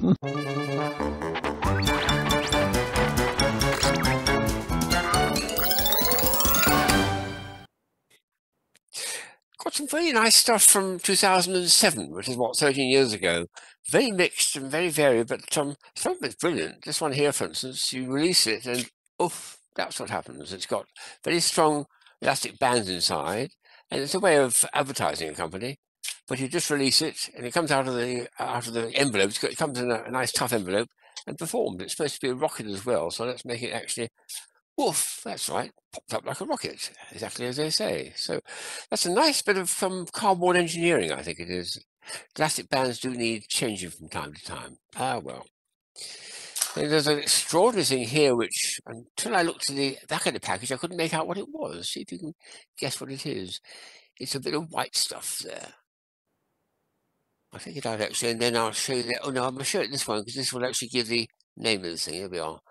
Got some very nice stuff from 2007, which is what, 13 years ago. Very mixed and very varied, but some of it's brilliant. This one here, for instance, you release it and oof, that's what happens. It's got very strong elastic bands inside, and it's a way of advertising a company. But you just release it, and it comes out of the envelope. It comes in a nice tough envelope and performed. It's supposed to be a rocket as well, so let's make it actually. Woof, that's right, popped up like a rocket, exactly as they say. So that's a nice bit of cardboard engineering, I think it is. Plastic bands do need changing from time to time. Ah, well. And there's an extraordinary thing here, which until I looked at the back of the package, I couldn't make out what it was. See if you can guess what it is. It's a bit of white stuff there. I think it out actually, and then I'll show you that. Oh no, I'm going to show it this one because this will actually give the name of the thing. Here we are.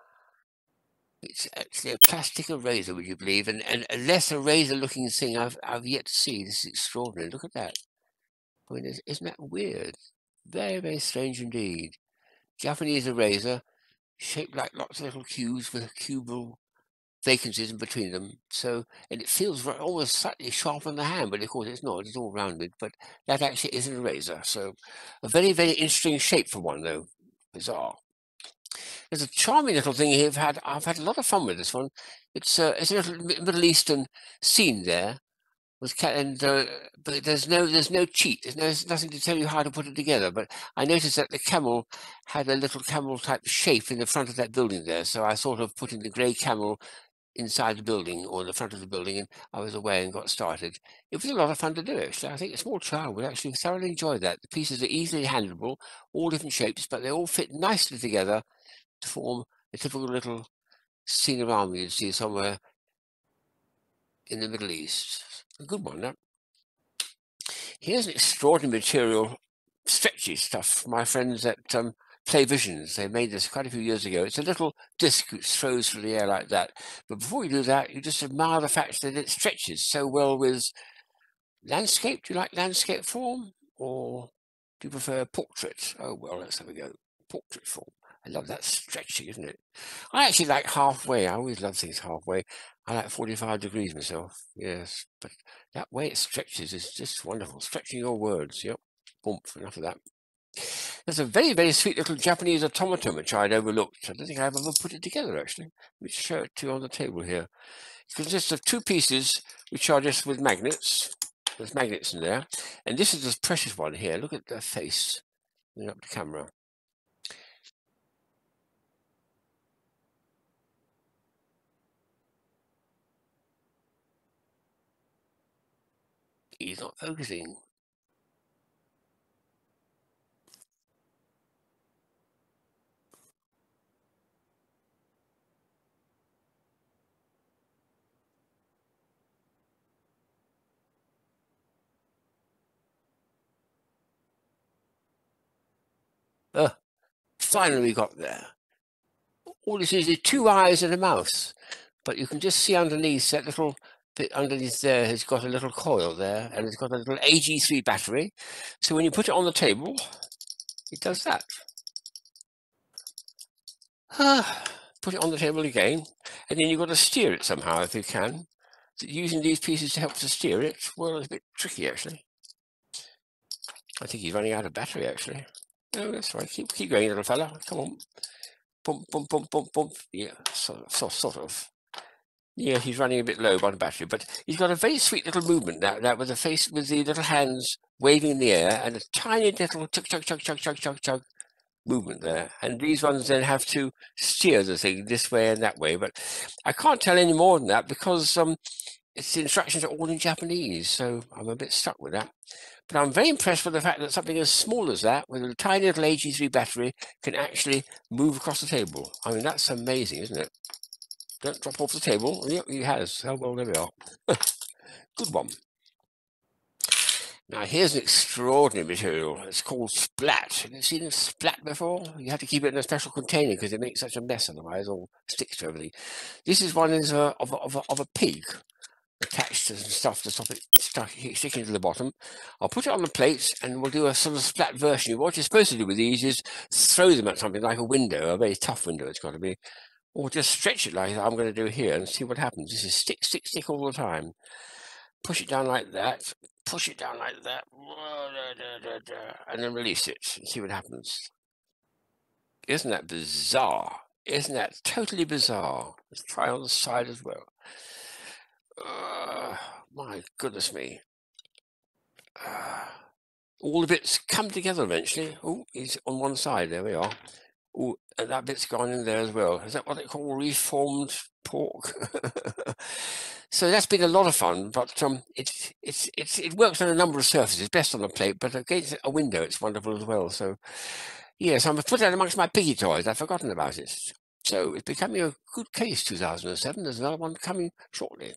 It's actually a plastic eraser, would you believe? And a less eraser-looking thing I've yet to see. This is extraordinary. Look at that. I mean, isn't that weird? Very, very strange indeed. Japanese eraser, shaped like lots of little cubes with cubal vacancies in between them. So, and it feels almost slightly sharp on the hand, but of course it's not. It's all rounded. But that actually is an eraser. So, a very, very interesting shape for one, though. Bizarre. There's a charming little thing here. I've had a lot of fun with this one. It's a little Middle Eastern scene there with but there's no cheat. There's nothing to tell you how to put it together. But I noticed that the camel had a little camel type shape in the front of that building there. So I thought of putting the grey camel inside the building or the front of the building, and I was away and got started. It was a lot of fun to do, actually. I think a small child would actually thoroughly enjoy that. The pieces are easily handleable, all different shapes, but they all fit nicely together to form a typical little scenorama you'd see somewhere in the Middle East. A good one, that. Here's an extraordinary material, stretchy stuff from my friends at Play Visions. They made this quite a few years ago. It's a little disc which throws through the air like that. But before you do that, you just admire the fact that it stretches so well with landscape. Do you like landscape form? Or do you prefer portrait? Oh, well, let's have a go. Portrait form. I love that stretching, isn't it? I actually like halfway. I always love things halfway. I like 45 degrees myself, yes. But that way it stretches is just wonderful. Stretching your words, yep. Boom, enough of that. There's a very, very sweet little Japanese automaton which I'd overlooked. I don't think I've ever put it together, actually. Let me show it to you on the table here. It consists of two pieces which are just with magnets. There's magnets in there. And this is this precious one here. Look at the face. Bring up the camera. He's not focusing. Finally we got there. All this is two eyes and a mouth, but you can just see underneath that little bit underneath there has got a little coil there, and it's got a little AG3 battery. So when you put it on the table, it does that. Put it on the table again, and then you've got to steer it somehow if you can. So using these pieces to help to steer it, well, it's a bit tricky actually. I think he's running out of battery actually. No, that's right. Keep going, little fella. Come on. Bump, bump, bump, bump, bump. Yeah, sort of. Yeah, he's running a bit low on battery, but he's got a very sweet little movement that with the face, with the little hands waving in the air, and a tiny little chug, chug, chug, chug, chug, chug, chug movement there. And these ones then have to steer the thing this way and that way. But I can't tell any more than that because it's the instructions are all in Japanese, so I'm a bit stuck with that. But I'm very impressed with the fact that something as small as that, with a tiny little AG3 battery, can actually move across the table. I mean, that's amazing, isn't it? Don't drop off the table. Yep, he has. Oh, well, there we are. Good one. Now, here's an extraordinary material. It's called splat. Have you seen splat before? You have to keep it in a special container because it makes such a mess otherwise, or sticks to everything. This is one of a pig. attached to some stuff to stop it sticking to the bottom. I'll put it on the plates and we'll do a sort of splat version. What you're supposed to do with these is throw them at something like a window, a very tough window it's got to be, or just stretch it like I'm going to do here and see what happens. This is stick, stick, stick all the time. Push it down like that, push it down like that, and then release it and see what happens. Isn't that bizarre? Isn't that totally bizarre? Let's try on the side as well. My goodness me. All the bits come together eventually. Oh, he's on one side. There we are. Oh, and that bit's gone in there as well. Is that what they call reformed pork? So that's been a lot of fun, but it works on a number of surfaces. Best on a plate, but against a window, it's wonderful as well. So yes, I'm going to put that amongst my piggy toys. I've forgotten about it. So it's becoming a good case. 2007. There's another one coming shortly.